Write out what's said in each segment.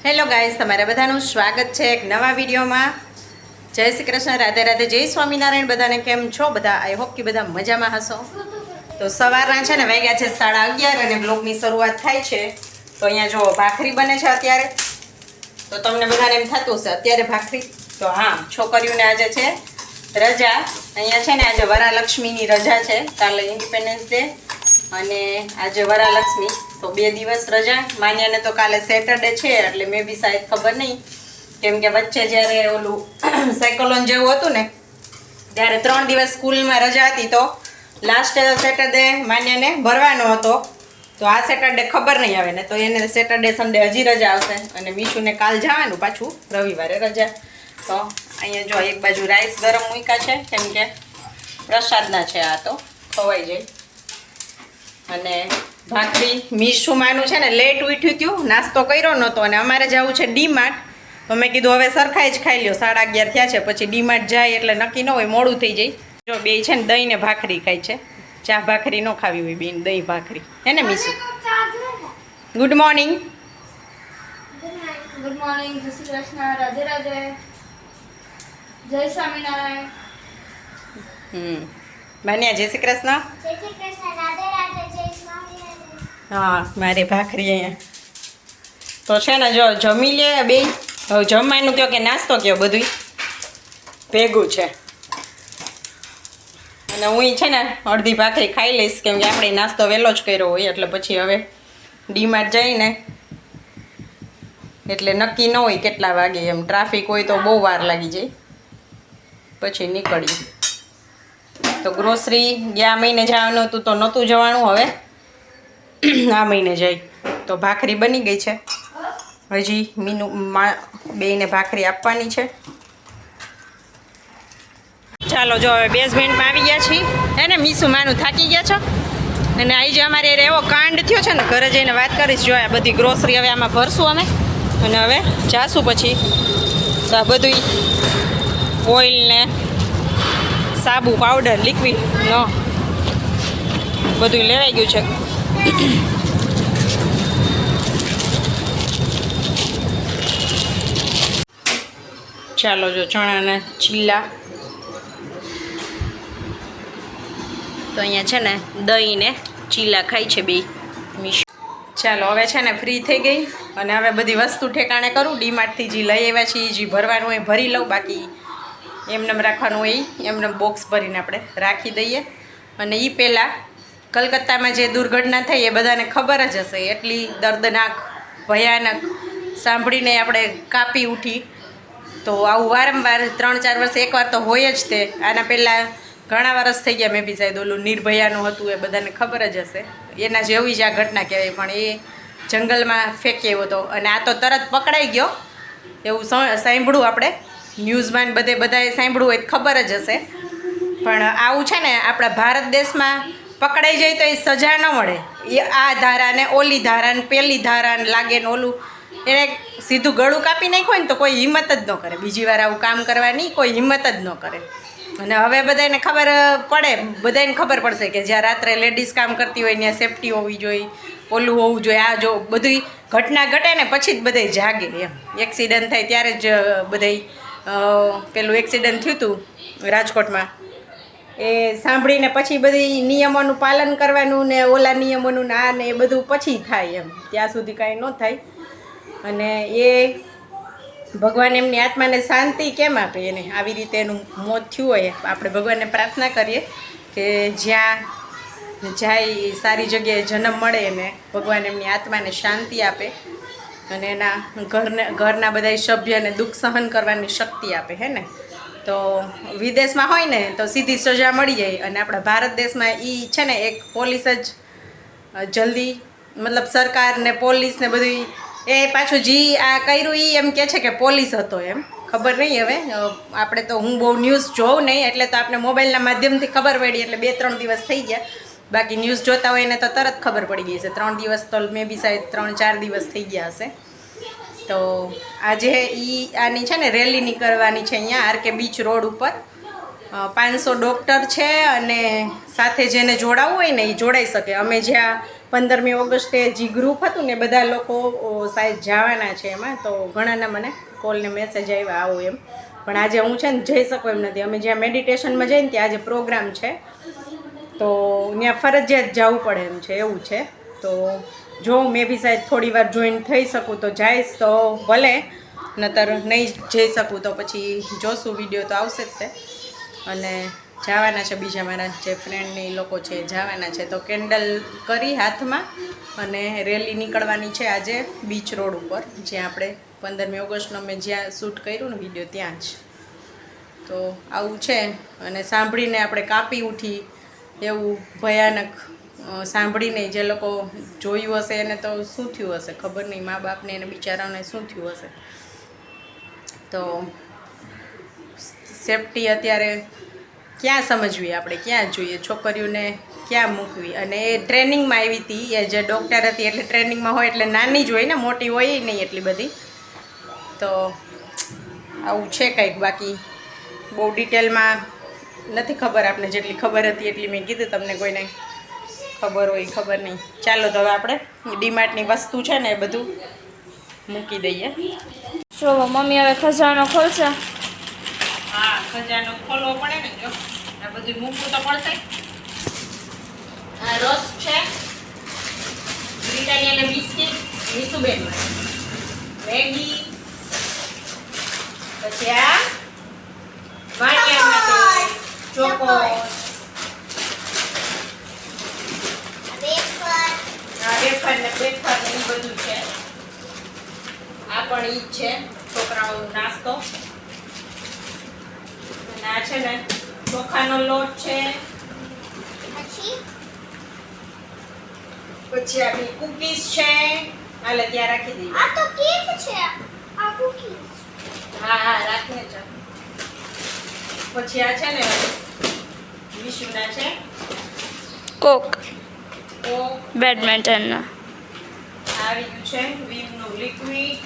Hello guys, તમારા બધાનું સ્વાગત છે એક નવા વિડીયોમાં. જય શ્રી કૃષ્ણ, રાધે રાધે, જય સ્વામિનારાયણ. બધાને કેમ છો? બધા આઈ હોપ કે બધા મજામાં હશો. તો સવારના છે ને વાગ્યા છે 11:30 અને બ્લોગની શરૂઆત થાય છે. તો અહીંયા જો ભાખરી બને છે અત્યારે. તો તમને બધાને એમ થતું હશે અત્યારે ભાખરી. તો હા, છોકરીઓને આજે છે રજા. અહીંયા છે ને આજે વરાલક્ષ્મીની રજા છે. કાલે ઇન્ડિપેન્ડન્સ ડે અને આજે વરાલક્ષ્મી. તો 2 દિવસ રજા. માન્યાને તો કાલે સેટરડે છે એટલે મેં બી શાયદ ખબર નહીં, કેમ કે વચ્ચે જ્યારે ઓલું સાયકોલોન જેવું હતું ને ત્યારે 3 દિવસ સ્કૂલમાં રજા હતી. તો લાસ્ટ સેટરડે માન્યાને ભરવાનો હતો. તો આ સેટરડે ખબર નહીં આવે ને, તો એને સેટરડે સન્ડે હજી રજા આવશે. અને મીશુને કાલ જવાનું પાછું રવિવારે રજા. તો અહીંયા જો એક બાજુ રાઈસ ગરમ મૂક્યા છે, કેમ કે પ્રસાદના છે આ, તો ખવાઈ જાય. અને ભાખરી મીશુ માનું છે ને લેટ ઉઠ્યું હતું, નાસ્તો કર્યો નહોતો અને અમારે જવું છે ડીમાર્ટ. તો મેં કીધું હવે સરખાઈ જ ખાઈ લ્યો, 11:30 થયા છે, પછી ડીમાર્ટ જાય એટલે નક્કી ન હોય, મોડું થઈ જાય. જો બે છે ને દહીં ને ભાખરી ખાય છે. ચા ભાખરી ન ખાવી હોય બેન, દહીં ભાખરી હે ને Mishu? Good morning. Good morning, જય શ્રી કૃષ્ણ, રાધે રાધે, જય સ્વામિનારાયણ. માન્યા જય શ્રી કૃષ્ણ. જય શ્રી કૃષ્ણ, રાધે રાધે, જય સ્વામિનારાયણ. હા, મારી ભાખરી અહીંયા. તો છે ને જો જમી લે બે. હવે જમવાનું કયો કે નાસ્તો કયો, બધું ભેગું છે. અને હું છે ને અડધી ભાખરી ખાઈ લઈશ, કેમ કે આપણે નાસ્તો વહેલો જ કર્યો હોય એટલે પછી હવે ડીમાર્ટ જઈને એટલે નક્કી ન હોય કેટલા વાગે એમ. ટ્રાફિક હોય તો બહુ વાર લાગી જાય, પછી નીકળી. તો ગ્રોસરી ગયા મહિને જવાનું હતું તો નહોતું જવાનું, હવે આ મહિને જાય. તો ભાખરી બની ગઈ છે, હજી મીનુ બેયને ભાખરી આપવાની છે. ચાલો જો હવે બેઝમેન્ટમાં આવી ગયા છીએ હે ને મીશુ? માનું થાકી ગયા છો? અને અહીં જે અમારે એવો કાંડ થયો છે ને, ઘરે જઈને વાત કરીશ. જો આ બધી ગ્રોસરી હવે આમાં ભરશું અમે અને હવે જાશું પછી. તો આ બધું ઓઇલ ને સાબુ, પાવડર, લિક્વિડ ન બધું લેવાઈ ગયું છે. ચાલો જો ચણાના ચીલા. તો અહીંયા છે ને દહીં ને ચીલા ખાય છે બે મીશુ. ચાલો હવે છે ને ફ્રી થઈ ગઈ અને હવે બધી વસ્તુ ઠેકાણે કરું. ડીમાર્ટથી જે લઈ આવ્યા છીએ, જે ભરવાનું હોય ભરી લઉં, બાકી એમને રાખવાનું હોય એમને બોક્સ ભરીને આપણે રાખી દઈએ. અને એ પહેલાં કલકત્તામાં જે દુર્ઘટના થઈ એ બધાને ખબર જ હશે. એટલી દર્દનાક, ભયાનક સાંભળીને આપણે કાપી ઉઠી. તો આવું વારંવાર 3-4 વર્ષ એકવાર તો હોય જ તે. આના પહેલાં ઘણા વર્ષ થઈ ગયા. મેં બી સાહેબ ઓલું નિર્ભયાનું હતું, એ બધાને ખબર જ હશે. એના જેવી જ આ ઘટના કહેવાય, પણ એ જંગલમાં ફેંક્યો હતો અને આ તો તરત પકડાઈ ગયો. એવું સાંભળ્યું આપણે ન્યૂઝમાં, બધાએ સાંભળ્યું હોય ખબર જ હશે. પણ આવું છે ને આપણા ભારત દેશમાં પકડાઈ જાય તો એ સજા ન મળે. એ આ ધારાને ઓલી ધારાને પેલી ધારાને લાગે ને ઓલું એને સીધું ગળું કાપી નાખ્યું હોય ને તો કોઈ હિંમત જ ન કરે. બીજી વાર આવું કામ કરવાની કોઈ હિંમત જ ન કરે. અને હવે બધાને ખબર પડે, બધાને ખબર પડશે કે જ્યાં રાત્રે લેડીઝ કામ કરતી હોય ત્યાં સેફટી હોવી જોઈએ, ઓલું હોવું જોઈએ. આ જો બધી ઘટના ઘટે ને પછી જ બધે જાગે એમ. એક્સિડન્ટ થાય ત્યારે જ બધે પેલું એક્સિડન્ટ થયું હતું રાજકોટમાં, એ સાંભળીને પછી બધી નિયમોનું પાલન કરવાનું ને ઓલા નિયમોનું ને આ ને એ બધું પછી થાય એમ. ત્યાં સુધી કાંઈ ન થાય. અને એ ભગવાન એમની આત્માને શાંતિ કેમ આપે, એને આવી રીતે એનું મોત થયું હોય. આપણે ભગવાનને પ્રાર્થના કરીએ કે જ્યાં જાય સારી જગ્યાએ જન્મ મળે એને ભગવાન એમની આત્માને શાંતિ આપે અને એના ઘરના બધા સભ્યને દુઃખ સહન કરવાની શક્તિ આપે હે ને. તો વિદેશમાં હોય ને તો સીધી સજા મળી જાય અને આપણા ભારત દેશમાં એ છે ને એક પોલીસ જ જલ્દી, મતલબ સરકાર ને પોલીસ ને બધું એ પાછું જે આ કર્યું એ એમ કહે છે કે પોલીસ હતો એમ. ખબર નહીં હવે, આપણે તો હું બહુ ન્યૂઝ જોઉં નહીં એટલે તો આપણે મોબાઈલના માધ્યમથી ખબર પડી એટલે 2-3 દિવસ થઈ ગયા. બાકી ન્યૂઝ જોતા હોય એને તો તરત ખબર પડી ગઈ છે. 3 દિવસ તો મેં બી સાહેબ 3-4 દિવસ થઈ ગયા હશે. તો આજે આની છે ને રેલી નીકળવાની છે અહીંયા આરકે બીચ રોડ ઉપર. 500 ડૉક્ટર છે અને સાથે જેને જોડાવવું હોય ને એ જોડાઈ શકે. અમે જ્યાં 15મી ઓગસ્ટે જે ગ્રુપ હતું ને બધા લોકો સાહેબ જવાના છે એમાં, તો ઘણાના મને કોલ ને મેસેજ આવ્યા આવો એમ, પણ આજે હું છે ને જઈ શકું એમ નથી. અમે જ્યાં મેડિટેશનમાં જઈને ત્યાં આજે પ્રોગ્રામ છે, તો ત્યાં ફરજિયાત જવું પડે એમ છે, એવું છે. તો જો મેં બી સાહેબ થોડી વાર જોઈન થઈ શકું તો જઈશ, તો ભલે, નતર નહીં જઈ શકું તો પછી જોશું, વિડીયો તો આવશે જ તે. અને જવાના છે બીજા મારા જે ફ્રેન્ડને એ લોકો છે જવાના છે, તો કેન્ડલ કરી હાથમાં અને રેલી નીકળવાની છે આજે બીચ રોડ ઉપર, જ્યાં આપણે 15મી ઓગસ્ટનો મેં જ્યાં શૂટ કર્યું ને વિડીયો ત્યાં જ. તો આવું છે. અને સાંભળીને આપણે કાપી ઉઠી એવું ભયાનક સાંભળીને જે લોકો જોયું હશે એને તો શું થયું હશે ખબર નહીં, મા બાપને એને બિચારાઓને શું થયું હશે. તો સેફટી અત્યારે ક્યાં સમજવી આપણે, ક્યાં જોઈએ, છોકરીઓને ક્યાં મૂકવી. અને એ ટ્રેનિંગમાં આવી હતી, એ જે ડૉક્ટર હતી એટલે ટ્રેનિંગમાં હોય એટલે નાની જ હોય ને, મોટી હોય નહીં એટલી બધી. તો આવું છે કંઈક, બાકી બહુ ડિટેલમાં નથી ખબર, આપણે જેટલી ખબર હતી એટલી મેં કીધું તમને, કોઈને ખબર હોય ખબર નહીં. ચાલો તો હવે આપણે ડીમાર્ટની વસ્તુ છે ને એ બધું મૂકી દઈએ. જો મમ્મી હવે ખજાનો ખોલશે. હા, ખજાનો ખોલવો પડે ને, જો આ બધું મૂકવું તો પડશે. આ રસ છે, બ્રિટાનિયા બિસ્કિટ, મીસુબેન મેગી, પછી આ વાટિયા ચોકોસ, આ વેફર ને બેફર ને એ બધું છે. આ પણ ઈ જ છે છોકરાઓનો નાસ્તો. અને આ છે ને ચોખાનો લોટ છે, પછી આ બી કુકીઝ છે. હાલે ત્યાં રાખી દઈએ. આ તો કેક છે, આ કુકીઝ. હા હા રાખીને ચાલ. પછી આ છે ને વિશુના છે કોક કોક, બેડમિન્ટનના. આવી ગયું છે વિમનું લિક્વિડ.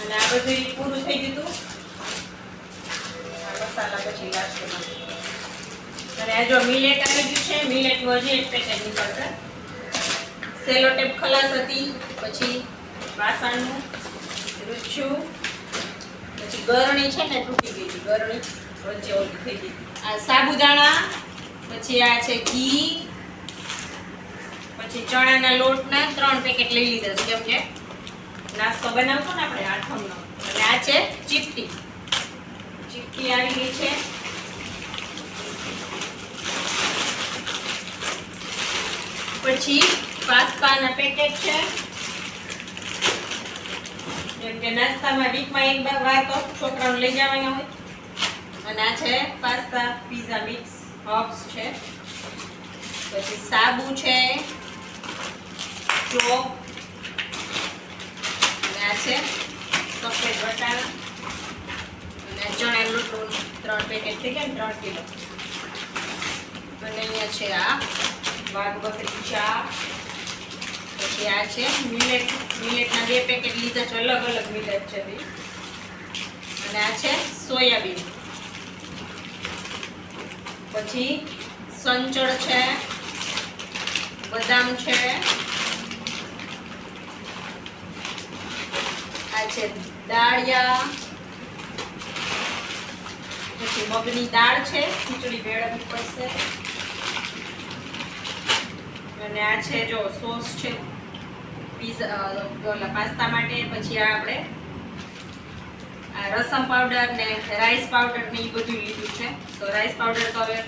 અને આ બધું પૂરું થઈ ગયું. આ મસાલા પછી લાસ્ટમાં. અને આ જો મિલેટ આવી ગયું છે, મિલેટનું હજી એક પેકેટ નીકળશે. સેલો ટેપ ખલાસ હતી, પછી વાસણનું રૂચું, પછી ગરણી છે ને તૂટી ગઈ હતી, ગરણી વચ્ચે ઓલી થઈ ગઈ. આ સાબુદાણા, પછી આ છે ઘી, પછી ચણાના લોટના 3 પેકેટ લઈ લીધા છે, કેમ કે નાસ્તો બનાવતો ને આપણે આઠમનો. અને આ છે ચીપટી, ચીપટી આવી ગઈ છે. પછી પાસ્તાના પેકેટ છે, કેમ કે નાસ્તામાં વીકમાં એક વાર તો છોકરાઓને લઈ જવાના હોય. અને આ છે પાસ્તા પીઝા મિક્સ હર્બ્સ છે. પછી સાબુ છે, ચોક, અને આ છે સફેદ વટાણા, અને ચણા લોટનું 3 પેકેટ થઈ ગયા ને 3 કિલો. અને અહીંયા છે આ વાઘ બકરી ચા. પછી આ છે મિલેટના 2 પેકેટ લીધા છે, અલગ અલગ મિલેટ છે. અને આ છે સોયાબીન. પછી સંચળ છે, બદામ છે, આ છે દાળિયા, પછી મગની દાળ છે, ખીચડી ભેળવવી પડશે. અને આ છે જો સોસ છે પીઝા ઓલા પાસ્તા માટે. પછી આ આપણે આ રસમ પાવડર ને રાઈસ પાવડર ને એ બધું લીધું છે. તો રાઈસ પાવડર તો હવે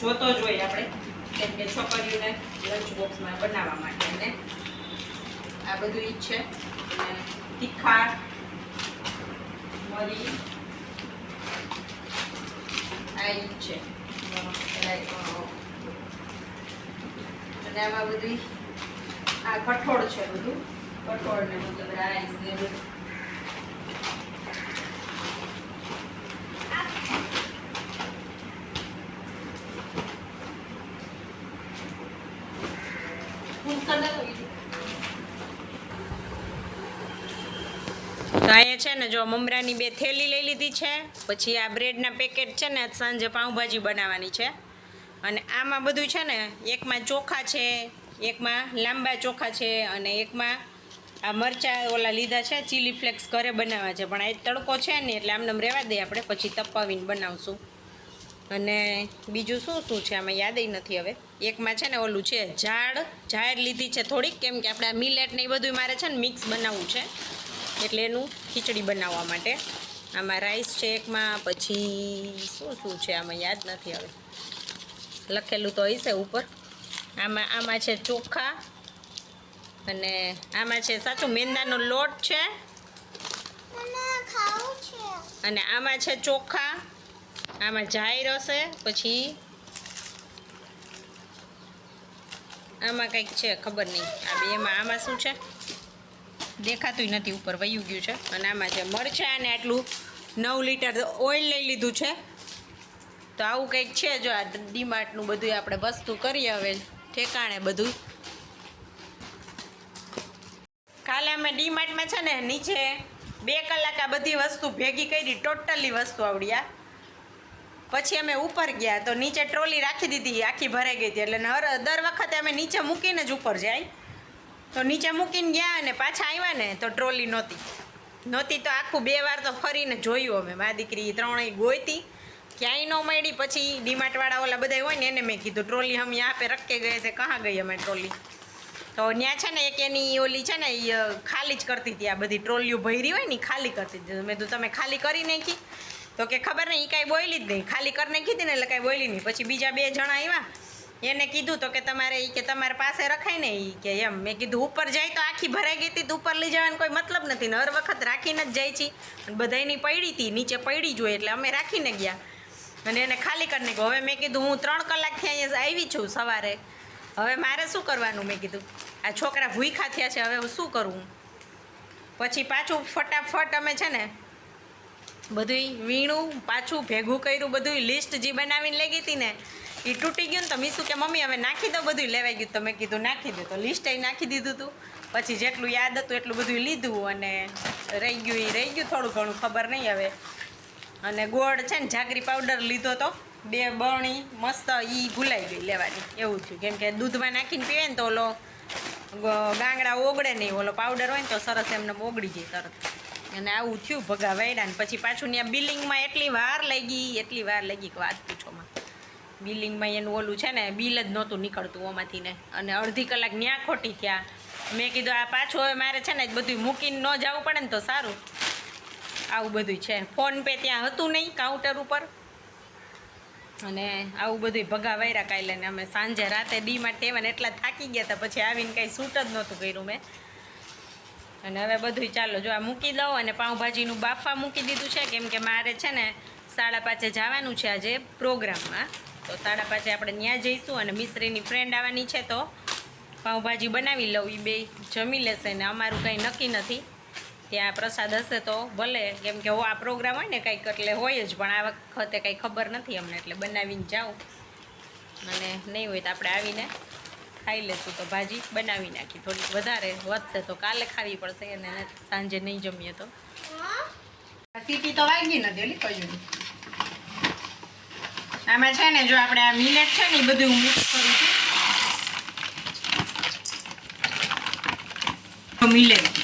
જોતો જ હોય આપણે, કેમ કે છોકરીઓને લંચ બોક્સમાં બનાવવા માટે. અને આ બધું ઈ જ છે. અને તીખા મરી આ ઈ જ છે. અને આમાં બધું આ કઠોળ છે, બધું કઠોળ ને મતલબ રાઈસ ને બધું. તો અહીંયા છે ને જો મમરાની 2 થેલી લઈ લીધી છે. પછી આ બ્રેડના પેકેટ છે ને સાંજે પાઉંભાજી બનાવવાની છે, અને આમાં બધું છે ને એકમાં ચોખા છે, એકમાં લાંબા ચોખા છે, અને એકમાં આ મરચાં ઓલા લીધા છે ચીલી ફ્લેક્સ ઘરે બનાવવા છે, પણ આ તડકો છે ને એટલે આમને રહેવા દઈએ આપણે, પછી તપાવીને બનાવશું. અને બીજું શું શું છે આમાં યાદ નથી હવે. એકમાં છે ને ઓલું છે ઝાડ લીધી છે થોડીક, કેમ કે આપણે આ મિલેટ ને એ બધું મારે છે ને મિક્સ બનાવવું છે, એટલે એનું ખીચડી બનાવવા માટે. આમાં રાઈસ છે એકમાં, પછી શું છે આમાં યાદ નથી હવે, લખેલું તો હશે ઉપર. આમાં છે ચોખા, અને આમાં છે સાચું મેંદાનો લોટ છે, અને આમાં છે ચોખા, આમાં જાયર હશે, પછી આમાં કંઈક છે ખબર નહીં આ બેમાં. આમાં શું છે દેખાતું નથી, ઉપર વયું ગયું છે. અને આમાં છે મરચાં, અને આટલું 9 લીટર ઓઇલ લઈ લીધું છે. તો આવું કંઈક છે. જો આ ડીમાર્ટનું બધું આપણે વસ્તુ કરીએ હવે ઠેકાણે બધું. કાલે અમે ડીમાર્ટમાં છે ને નીચે 2 કલાક આ બધી વસ્તુ ભેગી કરી, ટોટલી વસ્તુ આવડ્યા. પછી અમે ઉપર ગયા તો નીચે ટ્રોલી રાખી દીધી, આખી ભરાઈ ગઈ હતી. એટલે દર વખતે અમે નીચે મૂકીને જ ઉપર જાય. તો નીચે મૂકીને ગયા અને પાછા આવ્યા ને તો ટ્રોલી નહોતી. તો આખું 2 વાર તો ફરીને જોયું અમે. મારી દીકરી 3 ગોઈતી, ક્યાંય ન મળી. પછી ડીમાર્ટવાળા ઓલા બધા હોય ને એને મેં કીધું ટ્રોલી હમ યાં પે રખ કે ગયે છે, કહાં ગઈ અમે ટ્રોલી. તો ત્યાં છે ને એક એની ઓલી છે ને એ ખાલી જ કરતી હતી, આ બધી ટ્રોલીઓ ભરી હોય ને ખાલી કરતી હતી. મેં કીધું તમે ખાલી કરી નાખી? તો કે ખબર નહીં, એ કાંઈ બોલી જ નહીં, ખાલી કરી નાખી હતી ને એટલે કાંઈ બોલી નહીં. પછી બીજા 2 જણા આવ્યા, એને કીધું તો કે તમારે પાસે રખાય ને એ કે એમ. મેં કીધું ઉપર જાય તો આખી ભરાઈ ગઈ હતી, તો ઉપર લઈ જવાનો કોઈ મતલબ નથી ને, હર વખત રાખીને જ જાય છે. અને બધાની પડી હતી, નીચે પડી જ હોય એટલે અમે રાખીને ગયા અને એને ખાલી કરી નાખ્યું. હવે મેં કીધું હું 3 કલાકથી અહીંયા આવી છું સવારે, હવે મારે શું કરવાનું? મેં કીધું આ છોકરા ભૂખ્યા થયા છે, હવે હું શું કરું? પછી પાછું ફટાફટ અમે છે ને બધું વીણું, પાછું ભેગું કર્યું, બધું લિસ્ટ જે બનાવીને લઈ ગઈ હતી ને એ તૂટી ગયું ને. તો મીસું કે મમ્મી હવે નાખી દો, બધું લેવાઈ ગયું. તો મેં કીધું નાખી દો. તો લિસ્ટ નાખી દીધું હતું. પછી જેટલું યાદ હતું એટલું બધું લીધું, અને રહી ગયું થોડું ઘણું, ખબર નહીં હવે. અને ગોળ છે ને જાગરી પાવડર લીધો તો 2 બરણી મસ્ત, એ ભૂલાઈ ગઈ લેવાની, એવું થયું. કેમ કે દૂધમાં નાખીને પીવે ને તો ઓલો ગાંગડા ઓગળે નહીં, ઓલો પાવડર હોય ને તો સરસ એમને ઓગળી જાય તરત. અને આવું થયું ભગા વાયડા ને. પછી પાછું ત્યાં બિલિંગમાં એટલી વાર લાગી કે વાત પૂછોમાં. બિલિંગમાં એનું ઓલું છે ને બિલ જ નહોતું નીકળતું ઓમાંથી ને, અને અડધી કલાક ન્યા ખોટી થયા. મેં કીધું આ પાછું હવે મારે છે ને બધું મૂકીને ન જવું પડે ને તો સારું. આવું બધું છે. ફોન પે ત્યાં હતું નહીં કાઉન્ટર ઉપર, અને આવું બધું ભગા વાયરા કાલે. ને અમે સાંજે રાતે ડીમાર્ટ એવા ને એટલા થાકી ગયા હતા, પછી આવીને કાંઈ સૂટ જ નહોતું કર્યું મેં. અને હવે બધું ચાલો જો આ મૂકી દઉં, અને પાઉંભાજીનું બાફા મૂકી દીધું છે, કેમ કે મારે છે ને 5:30 જવાનું છે આજે પ્રોગ્રામમાં. તો 5:30 આપણે ત્યાં જઈશું, અને મિશ્રીની ફ્રેન્ડ આવવાની છે તો પાઉંભાજી બનાવી લઉં, એ 2 જમી લેશે. ને અમારું કંઈ નક્કી નથી, ત્યાં પ્રસાદ હશે તો ભલે, કેમ કે આ પ્રોગ્રામ હોય ને કંઈક એટલે હોય જ, પણ આ વખતે કંઈ ખબર નથી અમને, એટલે બનાવીને જાઉં. અને નહીં હોય તો આપણે આવીને ખાઈ લેશું. તો ભાજી બનાવી નાખી, થોડીક વધારે વધશે તો કાલે ખાવી પડશે, અને સાંજે નહીં જમીએ તો. સીટી તો વાગી નથી ઓલી કયું. આમાં છે ને જો આપણે આ મિલેટ છે ને એ બધું મિક્સ કરું છું. મિલેટ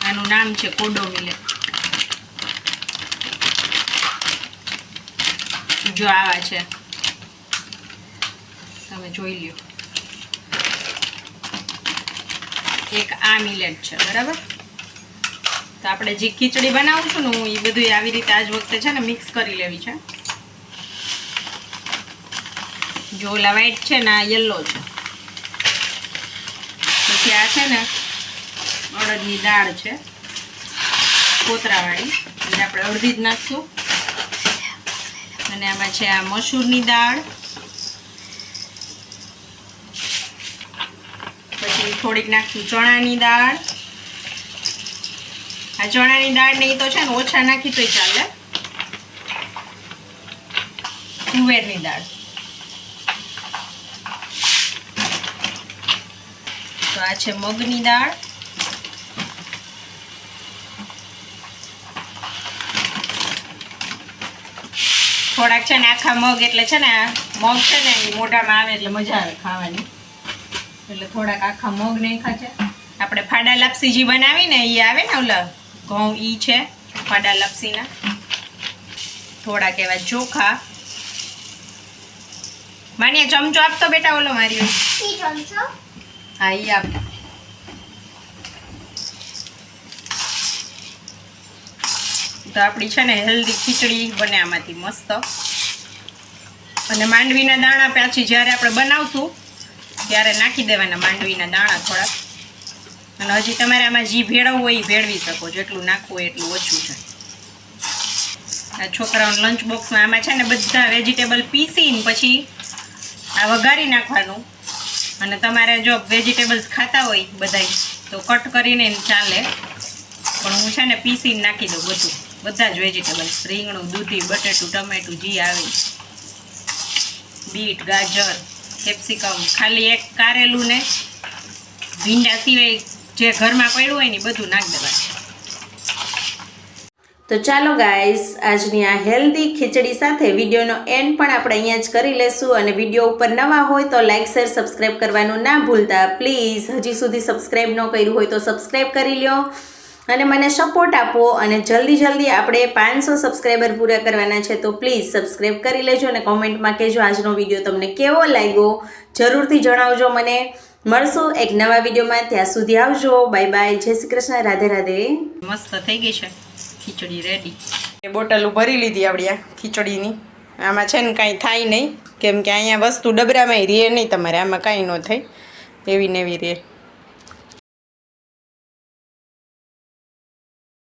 આનું નામ છે કોડો મિલેટ. જો આવા છે, તમે જોઈ લ્યો. એક આ મિલેટ છે, બરાબર. તો આપણે જે ખીચડી બનાવું છું ને હું એ બધું આવી રીતે આજ વખતે છે ને મિક્સ કરી લેવી છે. જો ઓલા વ્હાઈટ છે ને આ યલો છે. પછી આ છે ને અડદની દાળ છે કોતરાવાળી, એટલે આપણે અડધી જ નાખશું. અને આમાં છે આ મસૂરની દાળ, પછી થોડીક નાખશું ચણાની દાળ. આ ચણાની દાળ ને એ તો છે ને ઓછા નાખી તોય ચાલે. તુવેરની દાળ, તો આ છે મગની દાળ. થોડાક છે ને આખા મગ એટલે છે ને આ મગ છે ને એ મોઢામાં આવે એટલે મજા આવે ખાવાની, એટલે થોડાક આખા મગ નાખ્યા છે. આપણે ફાડા લાપસી જે બનાવી ને એ આવે ને ઓલા ઘઉં ઈ છે ફાડા લાપસીના. થોડાક એવા ચોખા. માન્યા ચમચો આપતો બેટા ઓલો મારી. ઈ ચમચો હા ઈ આપ. તો આપણી છે ને હેલ્ધી ખીચડી બને આમાંથી મસ્ત. અને માંડવીના દાણા પાછી જ્યારે આપણે બનાવશું ત્યારે નાખી દેવાના માંડવીના દાણા થોડાક. અને હજી તમારે આમાં જી ભેળવવું હોય એ ભેળવી શકો, જેટલું નાખવું હોય એટલું ઓછું છે. આ છોકરાઓના લંચ બોક્સમાં આમાં છે ને બધા વેજીટેબલ પીસીને પછી આ વઘારી નાખવાનું. અને તમારે જો વેજીટેબલ્સ ખાતા હોય બધાય તો કટ કરીને ચાલે, પણ હું છે ને પીસીને નાખી દઉં બધું, બધા જ વેજીટેબલ્સ, રીંગણું, દૂધી, બટેટું, ટમેટું જે આવે, બીટ, ગાજર, કેપ્સિકમ, ખાલી એક કારેલું ને ભીંડા સિવાય જે ઘરમાં પડ્યું હોય ને બધું નાખી દેવાનું. તો ચાલો ગાઈસ, આજની આ હેલ્ધી ખીચડી સાથે વિડીયોનો એન્ડ પણ આપણે અહીંયા જ કરી લેશું. અને વિડીયો ઉપર નવા હોય તો લાઇક શેર સબસ્ક્રાઈબ કરવાનું ના ભૂલતા પ્લીઝ. હજી સુધી સબસ્ક્રાઈબ ન કર્યું હોય તો સબસ્ક્રાઈબ કરી લ્યો અને મને સપોર્ટ આપો. અને જલ્દી આપણે 500 સબસ્ક્રાઈબર પૂરા કરવાના છે, તો પ્લીઝ સબસ્ક્રાઈબ કરી લેજો અને કોમેન્ટમાં કહેજો આજનો વિડીયો તમને કેવો લાગ્યો, જરૂરથી જણાવજો મને. મળશું એક નવા વિડીયોમાં, ત્યાં સુધી આવજો, બાય બાય, જય શ્રી કૃષ્ણ, રાધે રાધે. મસ્ત થઈ ગઈ છે ખીચડી રેડી. એ બોટલ ભરી લીધી આપણી આ ખીચડીની. આમાં છે ને કાંઈ થાય નહીં, કેમ કે અહીંયા વસ્તુ ડબરામાં રહે નહીં તમારે, આમાં કાંઈ ન થાય, એવી ને એવી રહે.